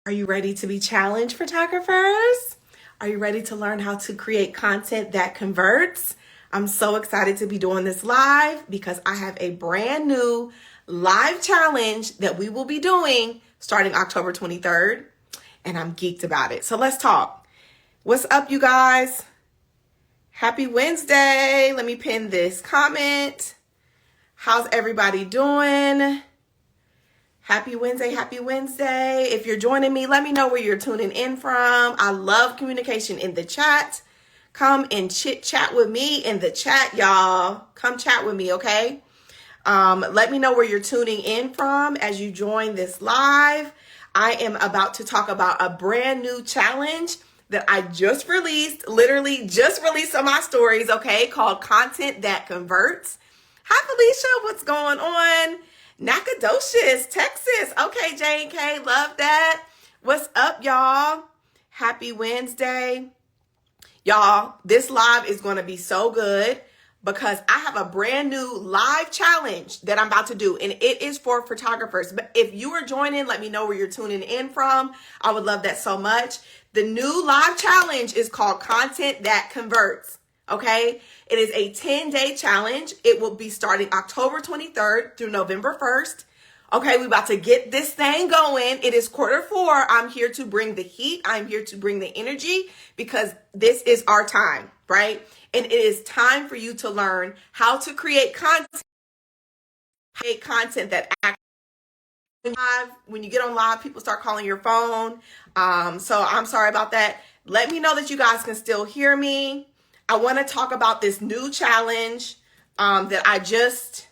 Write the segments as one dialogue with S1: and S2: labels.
S1: Are you ready to be challenged, photographers? Are you ready to learn how to create content that converts? I'm so excited to be doing this live because I have a brand new live challenge that we will be doing starting October 23rd, and I'm geeked about it. So let's talk. What's up, you guys? Happy Wednesday. Let me pin this comment. How's everybody doing? Happy Wednesday, happy Wednesday. If you're joining me, let me know where you're tuning in from. I love communication in the chat. Come and chit chat with me in the chat, y'all. Come chat with me, okay? Let me know where you're tuning in from as you join this live. I am about to talk about a brand new challenge that I just released, literally just released on my stories, okay, called Content That Converts. Hi, Felicia, what's going on? Nacogdoches, Texas. Okay, J&K, love that. What's up, y'all? Happy Wednesday. Y'all, this live is going to be so good because I have a brand new live challenge that I'm about to do, and it is for photographers. But if you are joining, let me know where you're tuning in from. I would love that so much. The new live challenge is called Content That Converts. Okay, it is a 10-day challenge. It will be starting October 23rd through November 1st. Okay, we're about to get this thing going. It is Q4. I'm here to bring the heat. I'm here to bring the energy because this is our time, right? And it is time for you to learn how to create content that actually live. When you get on live, people start calling your phone. So I'm sorry about that. Let me know that you guys can still hear me. I want to talk about this new challenge that I just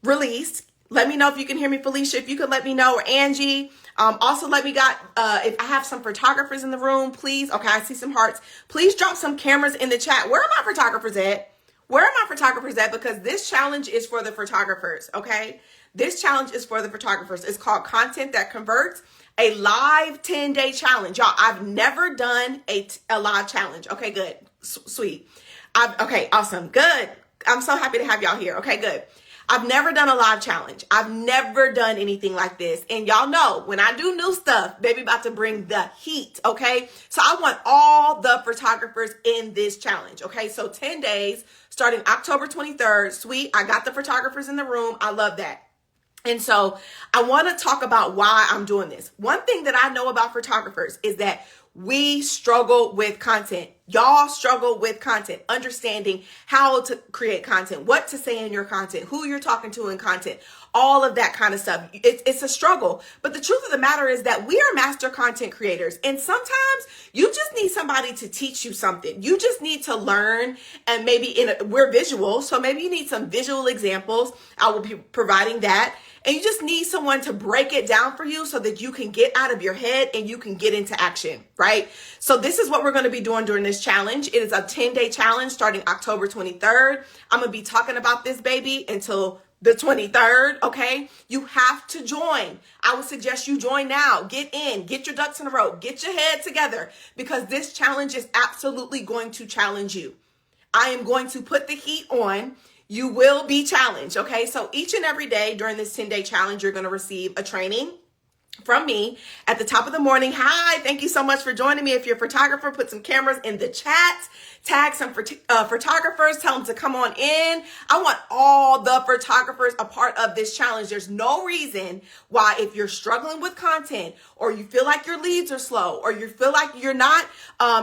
S1: released. Let me know if you can hear me, Felicia, if you could let me know, or Angie. Also, if I have some photographers in the room, please. Okay, I see some hearts. Please drop some cameras in the chat. Where are my photographers at? Where are my photographers at? Because this challenge is for the photographers, okay? This challenge is for the photographers. It's called Content That Converts, a live 10-day challenge. Y'all, I've never done a live challenge. Okay, good. Sweet. Okay, awesome. Good. I'm so happy to have y'all here. Okay, good. I've never done a live challenge. I've never done anything like this. And y'all know when I do new stuff, baby about to bring the heat, okay? So I want all the photographers in this challenge, okay? So 10 days starting October 23rd. Sweet. I got the photographers in the room. I love that. And so I want to talk about why I'm doing this. One thing that I know about photographers is that we struggle with content. Y'all struggle with content, understanding how to create content, what to say in your content, who you're talking to in content, all of that kind of stuff. It's a struggle. But the truth of the matter is that we are master content creators. And sometimes you just need somebody to teach you something. You just need to learn, and we're visual. So maybe you need some visual examples. I will be providing that. And you just need someone to break it down for you so that you can get out of your head and you can get into action, right? So this is what we're going to be doing during this challenge. It is a 10-day challenge starting October 23rd. I'm going to be talking about this baby until the 23rd, okay? You have to join. I would suggest you join now. Get in, get your ducks in a row, get your head together, because this challenge is absolutely going to challenge you. I am going to put the heat on. You will be challenged, okay? So each and every day during this 10-day challenge, you're going to receive a training from me at the top of the morning. Hi, thank you so much for joining me. If you're a photographer, put some cameras in the chat, tag some photographers, tell them to come on in. I want all the photographers a part of this challenge. There's no reason why, if you're struggling with content, or you feel like your leads are slow, or you feel like you're not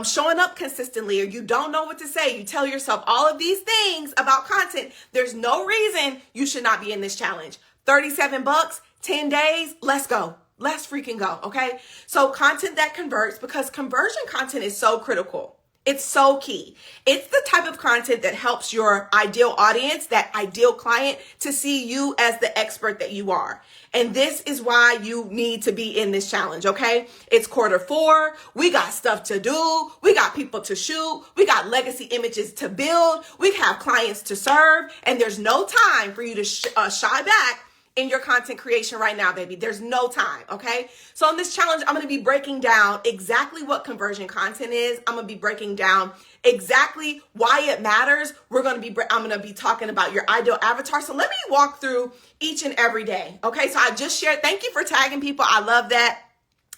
S1: showing up consistently, or you don't know what to say, you tell yourself all of these things about content, there's no reason you should not be in this challenge. $37, 10 days, let's go. Let's freaking go, okay? So content that converts, because conversion content is so critical. It's so key. It's the type of content that helps your ideal audience, that ideal client, to see you as the expert that you are. And this is why you need to be in this challenge, okay? It's Q4. We got stuff to do. We got people to shoot. We got legacy images to build. We have clients to serve. And there's no time for you to shy back in your content creation right now, baby. There's no time, okay? So in this challenge, I'm going to be breaking down exactly what conversion content is. I'm going to be breaking down exactly why it matters. I'm going to be talking about your ideal avatar. So let me walk through each and every day, okay? So I just shared, thank you for tagging people. I love that.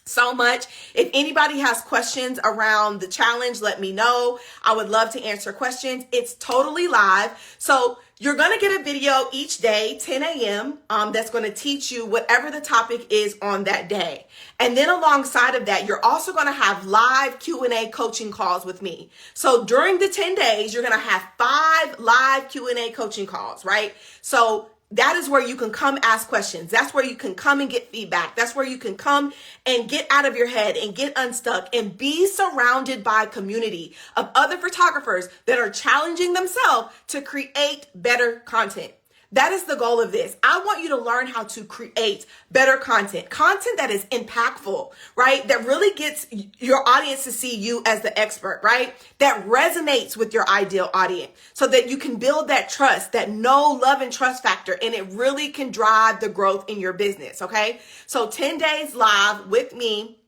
S1: so much. If anybody has questions around the challenge, let me know. I would love to answer questions. It's totally live. So you're going to get a video each day, 10 a.m. That's going to teach you whatever the topic is on that day. And then alongside of that, you're also going to have live Q&A coaching calls with me. So during the 10 days, you're going to have 5 live Q&A coaching calls, right? So that is where you can come ask questions. That's where you can come and get feedback. That's where you can come and get out of your head and get unstuck and be surrounded by a community of other photographers that are challenging themselves to create better content. That is the goal of this. I want you to learn how to create better content that is impactful, right? That really gets your audience to see you as the expert, right? That resonates with your ideal audience so that you can build that trust, that know, love, and trust factor, and it really can drive the growth in your business, okay? So 10 days live with me.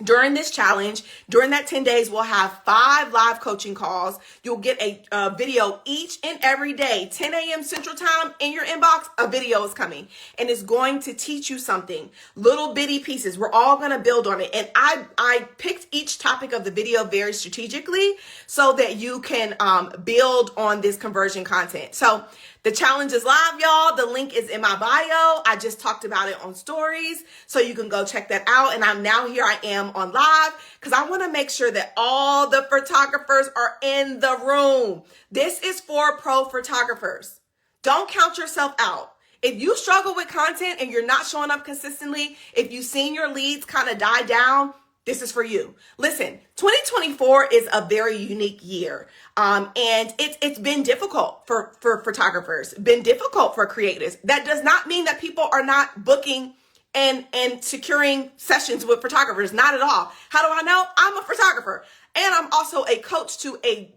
S1: During this challenge, during that 10 days, we'll have 5 live coaching calls. You'll get a video each and every day, 10 a.m. Central Time in your inbox, a video is coming and it's going to teach you something, little bitty pieces. We're all going to build on it. And I picked each topic of the video very strategically so that you can build on this conversion content. So the challenge is live, y'all. The link is in my bio. I just talked about it on stories, so you can go check that out. And I am on live because I want to make sure that all the photographers are in the room. This is for pro photographers. Don't count yourself out. If you struggle with content and you're not showing up consistently, if you've seen your leads kind of die down, this is for you. Listen, 2024 is a very unique year. And it's been difficult for photographers, been difficult for creators. That does not mean that people are not booking and securing sessions with photographers. Not at all. How do I know? I'm a photographer and I'm also a coach to a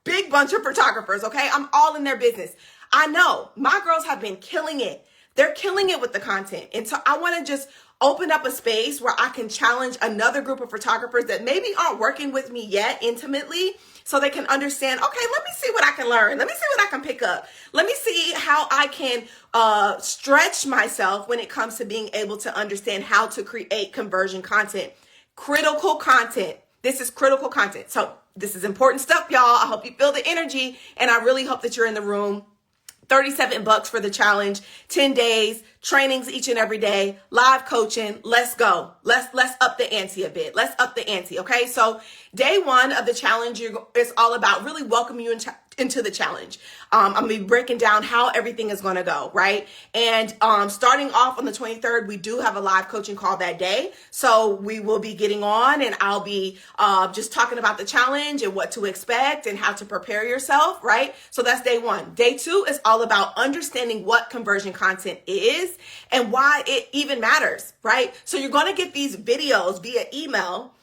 S1: big bunch of photographers. Okay. I'm all in their business. I know my girls have been killing it. They're killing it with the content. And so I want to just open up a space where I can challenge another group of photographers that maybe aren't working with me yet intimately so they can understand, okay, let me see what I can learn. Let me see what I can pick up. Let me see how I can stretch myself when it comes to being able to understand how to create conversion content. Critical content. This is critical content. So this is important stuff, y'all. I hope you feel the energy and I really hope that you're in the room. $37 for the challenge, 10 days, trainings each and every day, live coaching. Let's go. Let's up the ante a bit. Let's up the ante. Okay. So day 1 of the challenge is all about really welcoming you into the challenge. I'm going to be breaking down how everything is going to go. Right. And starting off on the 23rd, we do have a live coaching call that day. So we will be getting on and I'll be just talking about the challenge and what to expect and how to prepare yourself. Right. So that's day 1. Day 2 is all about understanding what conversion content is and why it even matters. Right. So you're going to get these videos via email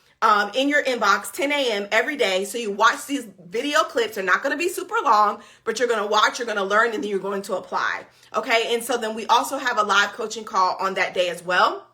S1: in your inbox 10 a.m. every day. So you watch these video clips. They're not going to be super long, but you're going to watch, you're going to learn, and then you're going to apply. Okay. And so then we also have a live coaching call on that day as well,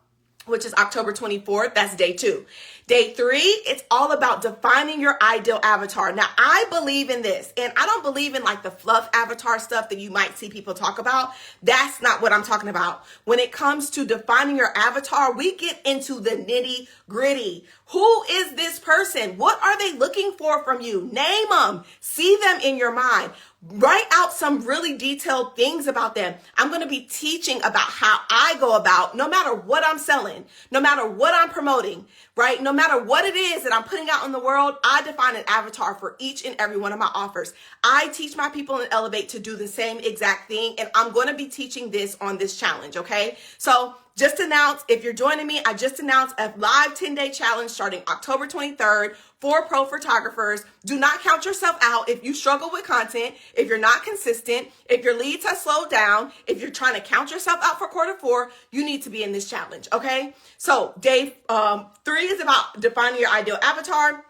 S1: which is October 24th. That's day 2. Day 3, it's all about defining your ideal avatar. Now, I believe in this, and I don't believe in like the fluff avatar stuff that you might see people talk about. That's not what I'm talking about. When it comes to defining your avatar, we get into the nitty gritty. Who is this person? What are they looking for from you? Name them. See them in your mind. Write out some really detailed things about them. I'm going to be teaching about how I go about, no matter what I'm selling, no matter what I'm promoting, right? No matter what it is that I'm putting out in the world, I define an avatar for each and every one of my offers. I teach my people in Elevate to do the same exact thing. And I'm going to be teaching this on this challenge. Okay. So just announced, if you're joining me, I just announced a live 10-day challenge starting October 23rd for pro photographers. Do not count yourself out. If you struggle with content, if you're not consistent, if your leads have slowed down, if you're trying to count yourself out for quarter 4, you need to be in this challenge. Okay. So day 3 is about defining your ideal avatar.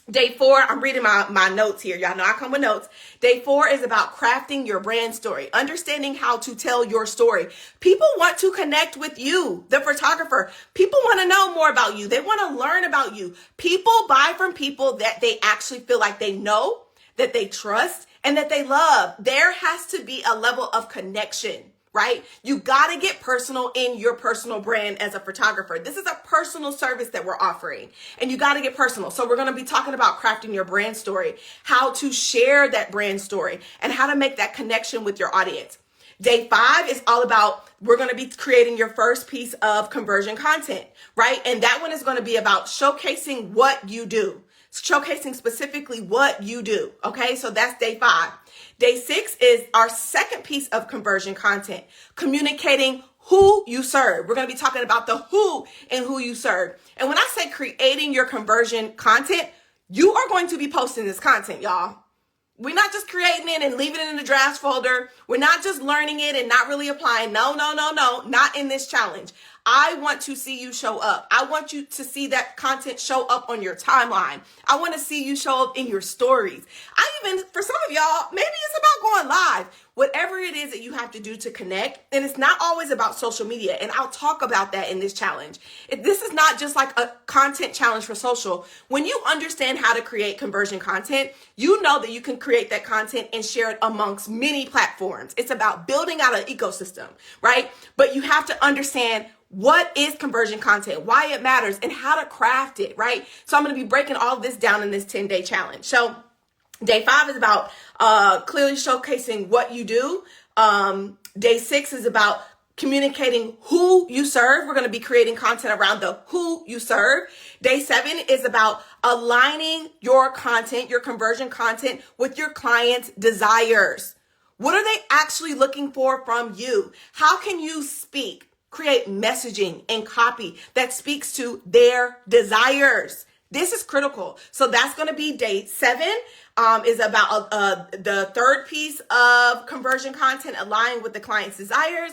S1: Day 4, I'm reading my notes here. Y'all know I come with notes. Day 4 is about crafting your brand story, understanding how to tell your story. People want to connect with you, the photographer. People want to know more about you. They want to learn about you. People buy from people that they actually feel like they know, that they trust, and that they love. There has to be a level of connection, right? You got to get personal in your personal brand as a photographer. This is a personal service that we're offering, and you got to get personal. So we're going to be talking about crafting your brand story, how to share that brand story, and how to make that connection with your audience. Day 5 is all about, we're going to be creating your first piece of conversion content, right? And that one is going to be about showcasing what you do, showcasing specifically what you do. Okay, so that's day 5. Day 6 is our second piece of conversion content, communicating who you serve. We're going to be talking about the who and who you serve. And when I say creating your conversion content, you are going to be posting this content, y'all. We're not just creating it and leaving it in the drafts folder. We're not just learning it and not really applying. No, not in this challenge. I want to see you show up. I want you to see that content show up on your timeline. I want to see you show up in your stories. For some of y'all, maybe it's about going live. Whatever it is that you have to do to connect, and it's not always about social media, and I'll talk about that in this challenge. This is not just like a content challenge for social. When you understand how to create conversion content, you know that you can create that content and share it amongst many platforms. It's about building out an ecosystem, right? But you have to understand what is conversion content, why it matters, and how to craft it, right? So I'm going to be breaking all of this down in this 10-day challenge. So day 5 is about clearly showcasing what you do. Day 6 is about communicating who you serve. We're going to be creating content around the who you serve. Day 7 is about aligning your content, your conversion content, with your clients' desires. What are they actually looking for from you? How can you create messaging and copy that speaks to their desires? This is critical. So that's going to be day 7, is about the third piece of conversion content, aligning with the client's desires.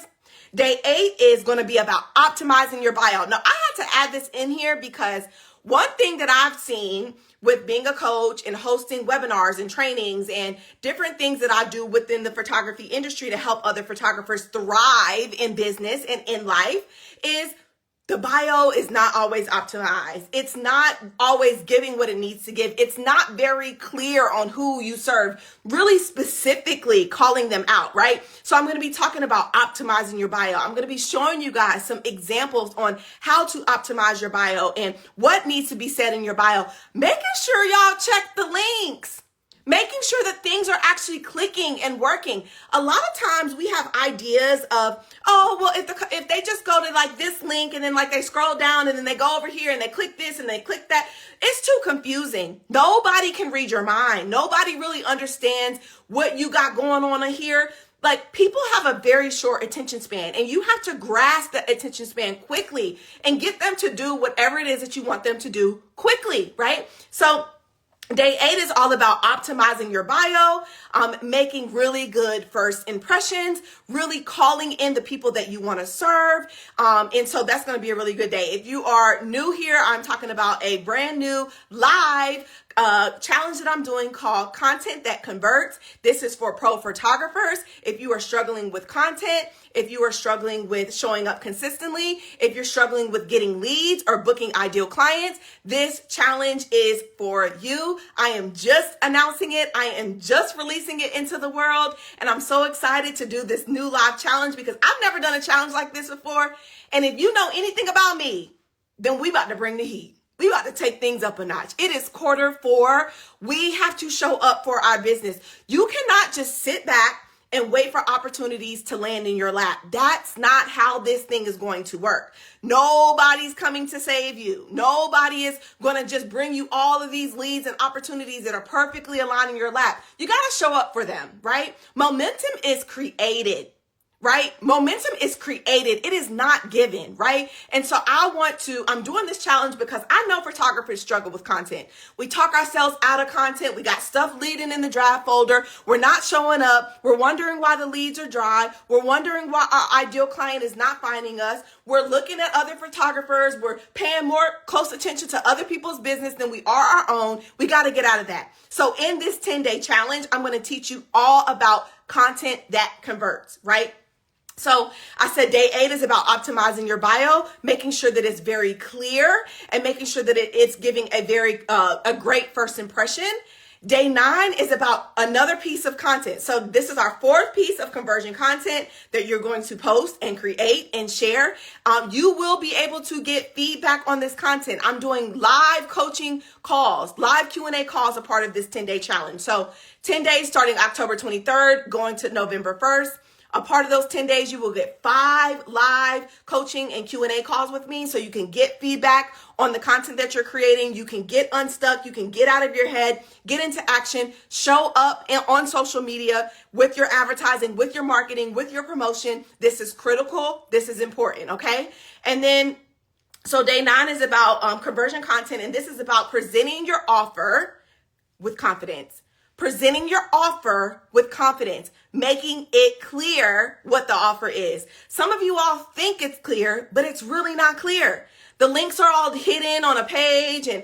S1: Day 8 is going to be about optimizing your bio. Now, I had to add this in here because one thing that I've seen with being a coach and hosting webinars and trainings and different things that I do within the photography industry to help other photographers thrive in business and in life is the bio is not always optimized. It's not always giving what it needs to give. It's not very clear on who you serve, really specifically calling them out, right? So I'm going to be talking about optimizing your bio. I'm going to be showing you guys some examples on how to optimize your bio and what needs to be said in your bio. Making sure y'all check the links. Making sure that things are actually clicking and working. A lot of times we have ideas of, oh, well, if they just go to like this link and then like they scroll down and then they go over here and they click this and they click that, it's too confusing. Nobody can read your mind. Nobody really understands what you got going on in here. Like, people have a very short attention span, and you have to grasp that attention span quickly and get them to do whatever it is that you want them to do quickly, right? So day 8 is all about optimizing your bio, making really good first impressions, really calling in the people that you want to serve. And so that's going to be a really good day. If you are new here, I'm talking about a brand new live challenge that I'm doing called Content That Converts. This is for pro photographers. If you are struggling with content, if you are struggling with showing up consistently, if you're struggling with getting leads or booking ideal clients, this challenge is for you. I am just announcing it. I am just releasing it into the world. And I'm so excited to do this new live challenge because I've never done a challenge like this before. And if you know anything about me, then we about to bring the heat. We about to take things up a notch. It is Q4. We have to show up for our business. You cannot just sit back and wait for opportunities to land in your lap. That's not how this thing is going to work. Nobody's coming to save you. Nobody is going to just bring you all of these leads and opportunities that are perfectly aligned in your lap. You got to show up for them, right? Momentum is created. Right? Momentum is created. It is not given, right? And so I'm doing this challenge because I know photographers struggle with content. We talk ourselves out of content. We got stuff leading in the draft folder. We're not showing up. We're wondering why the leads are dry. We're wondering why our ideal client is not finding us. We're looking at other photographers. We're paying more close attention to other people's business than we are our own. We got to get out of that. So in this 10-day challenge, I'm going to teach you all about content that converts, right? So I said day 8 is about optimizing your bio, making sure that it's very clear and making sure that it's giving a great first impression. Day 9 is about another piece of content. So this is our 4th piece of conversion content that you're going to post and create and share. You will be able to get feedback on this content. I'm doing live coaching calls, live Q&A calls, a part of this 10-day challenge. So 10 days starting October 23rd, going to November 1st. A part of those 10 days, you will get 5 live coaching and Q&A calls with me so you can get feedback on the content that you're creating. You can get unstuck. You can get out of your head, get into action, show up on social media with your advertising, with your marketing, with your promotion. This is critical. This is important, okay? And then, so day 9 is about conversion content, and this is about presenting your offer with confidence. Presenting your offer with confidence, making it clear what the offer is. Some of you all think it's clear, but it's really not clear. The links are all hidden on a page and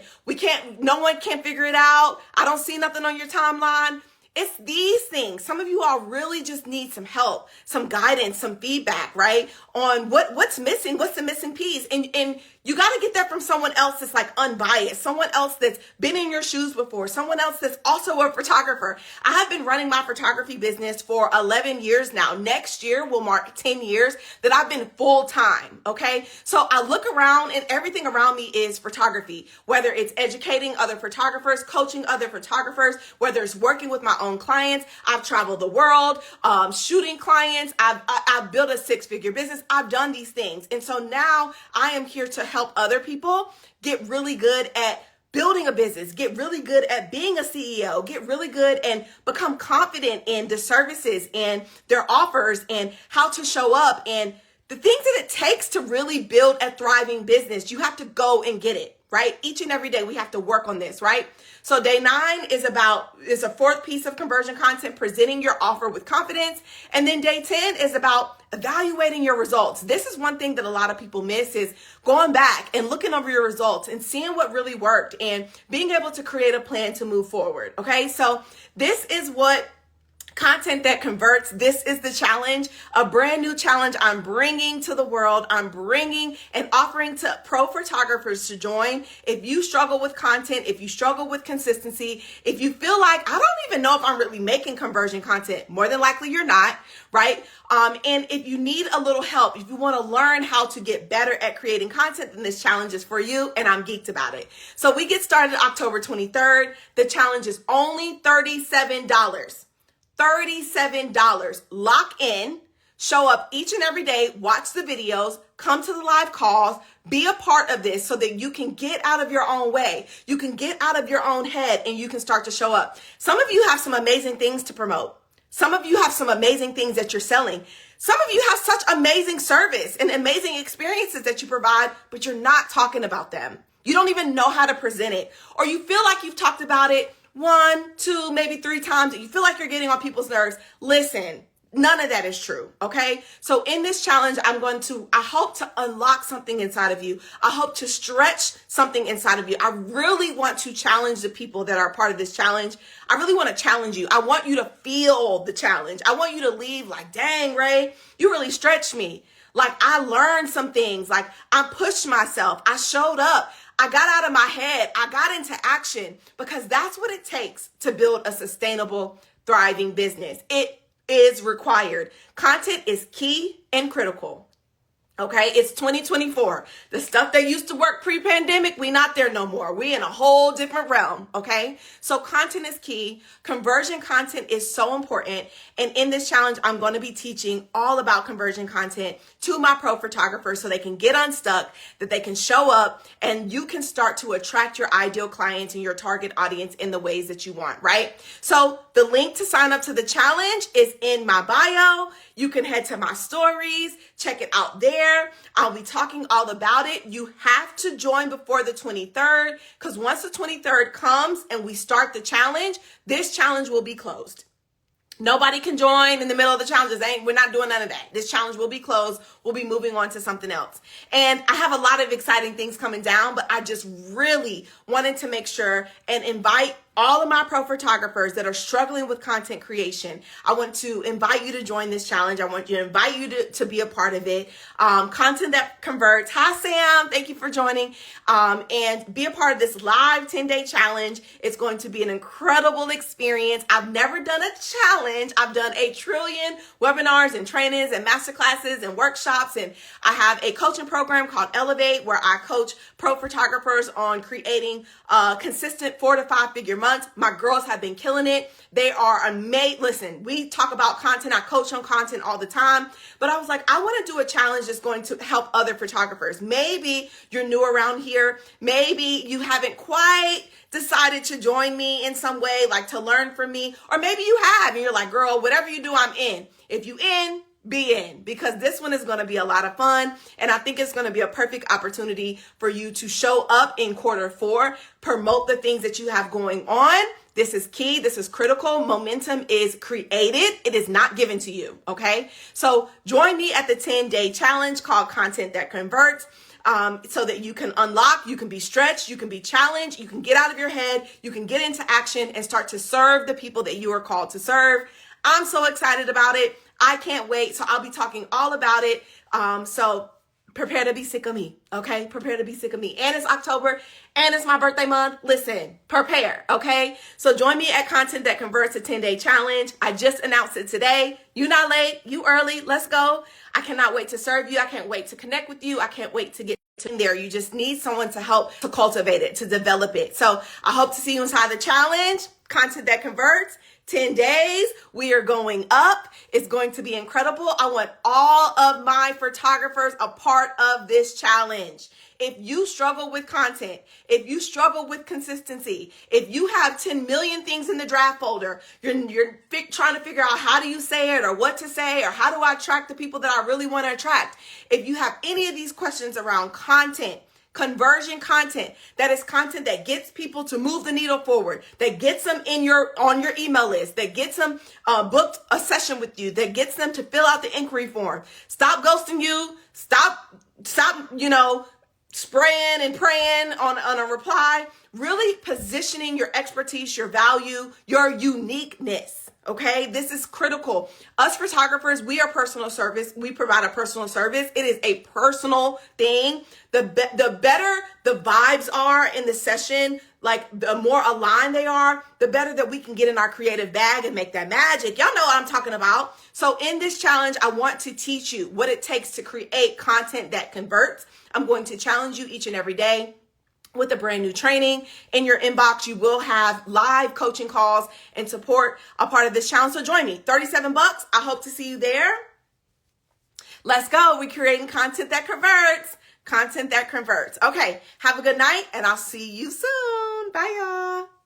S1: no one can figure it out. I don't see nothing on your timeline. It's these things. Some of you all really just need some help, some guidance, some feedback, right? On what's missing, what's the missing piece. And you got to get that from someone else that's like unbiased, someone else that's been in your shoes before, someone else that's also a photographer. I have been running my photography business for 11 years now. Next year will mark 10 years that I've been full time, okay? So I look around and everything around me is photography, whether it's educating other photographers, coaching other photographers, whether it's working with my own clients. I've traveled the world, shooting clients. I've built a 6-figure business. I've done these things. And so now I am here to help other people get really good at building a business, get really good at being a CEO, get really good and become confident in the services and their offers and how to show up and the things that it takes to really build a thriving business. You have to go and get it, right? Each and every day we have to work on this, right? So day 9 is a 4th piece of conversion content, presenting your offer with confidence. And then day 10 is about evaluating your results. This is one thing that a lot of people miss, is going back and looking over your results and seeing what really worked and being able to create a plan to move forward. Okay. So this is what content that converts. This is the challenge, a brand new challenge I'm bringing to the world. I'm bringing and offering to pro photographers to join. If you struggle with content, if you struggle with consistency, if you feel like, I don't even know if I'm really making conversion content, more than likely you're not, right? And if you need a little help, if you want to learn how to get better at creating content, then this challenge is for you, and I'm geeked about it. So we get started October 23rd. The challenge is only $37. $37. Lock in, show up each and every day, watch the videos, come to the live calls, be a part of this so that you can get out of your own way. You can get out of your own head and you can start to show up. Some of you have some amazing things to promote. Some of you have some amazing things that you're selling. Some of you have such amazing service and amazing experiences that you provide, but you're not talking about them. You don't even know how to present it, or you feel like you've talked about it 1, 2, maybe 3 times. You feel like you're getting on people's nerves. Listen, none of that is true, okay? So in this challenge, I hope to unlock something inside of you. I hope to stretch something inside of you. I really want to challenge the people that are part of this challenge. I really want to challenge you. I want you to feel the challenge. I want you to leave like, dang, Ray, you really stretched me. Like, I learned some things. Like, I pushed myself. I showed up. I got out of my head. I got into action, because that's what it takes to build a sustainable, thriving business. It is required. Content is key and critical. Okay, it's 2024. The stuff that used to work pre-pandemic, we not there no more. We in a whole different realm, okay? So content is key. Conversion content is so important. And in this challenge, I'm going to be teaching all about conversion content to my pro photographers so they can get unstuck, that they can show up, and you can start to attract your ideal clients and your target audience in the ways that you want, right? So the link to sign up to the challenge is in my bio. You can head to my stories, check it out there. I'll be talking all about it. You have to join before the 23rd, because once the 23rd comes and we start the challenge, this challenge will be closed. Nobody can join in the middle of the challenges. We're not doing none of that. This challenge will be closed. We'll be moving on to something else. And I have a lot of exciting things coming down, but I just really wanted to make sure and invite all of my pro photographers that are struggling with content creation, I want to invite you to join this challenge. I want to invite you to be a part of it. Content that converts. Hi, Sam. Thank you for joining. And be a part of this live 10-day challenge. It's going to be an incredible experience. I've never done a challenge. I've done a trillion webinars and trainings and masterclasses and workshops. And I have a coaching program called Elevate, where I coach pro photographers on creating consistent 4 to 5 figure months. My girls have been killing it. They are amazing. Listen, we talk about content. I coach on content all the time, but I was like, I want to do a challenge that's going to help other photographers. Maybe you're new around here. Maybe you haven't quite decided to join me in some way, like to learn from me, or maybe you have and you're like, girl, whatever you do, I'm in. If you in, be in, because this one is going to be a lot of fun. And I think it's going to be a perfect opportunity for you to show up in Q4, promote the things that you have going on. This is key. This is critical. Momentum is created. It is not given to you. Okay. So join me at the 10-day challenge called Content That Converts. So that you can unlock, you can be stretched, you can be challenged, you can get out of your head, you can get into action and start to serve the people that you are called to serve. I'm so excited about it. I can't wait. So I'll be talking all about it. So prepare to be sick of me. Okay. Prepare to be sick of me. And it's October and it's my birthday month. Listen, prepare. Okay. So join me at Content That Converts, a 10-day challenge. I just announced it today. You not late, you early. Let's go. I cannot wait to serve you. I can't wait to connect with you. I can't wait to get in there. You just need someone to help to cultivate it, to develop it. So I hope to see you inside the challenge, Content That Converts. 10 days. We are going up. It's going to be incredible. I want all of my photographers a part of this challenge. If you struggle with content, if you struggle with consistency, if you have 10 million things in the draft folder, you're trying to figure out how do you say it or what to say or how do I attract the people that I really want to attract. If you have any of these questions around content, conversion content, that is content that gets people to move the needle forward, that gets them on your email list, that gets them booked a session with you, that gets them to fill out the inquiry form. Stop ghosting you. Stop, spraying and praying on a reply. Really positioning your expertise, your value, your uniqueness. Okay, this is critical. Us photographers, we are personal service. We provide a personal service. It is a personal thing. The better the vibes are in the session, like the more aligned they are, the better that we can get in our creative bag and make that magic. Y'all know what I'm talking about. So in this challenge, I want to teach you what it takes to create content that converts. I'm going to challenge you each and every day with a brand new training. In your inbox, you will have live coaching calls and support a part of this challenge. So join me, $37. I hope to see you there. Let's go. We're creating content that converts. Content that converts. Okay. Have a good night and I'll see you soon. Bye, y'all.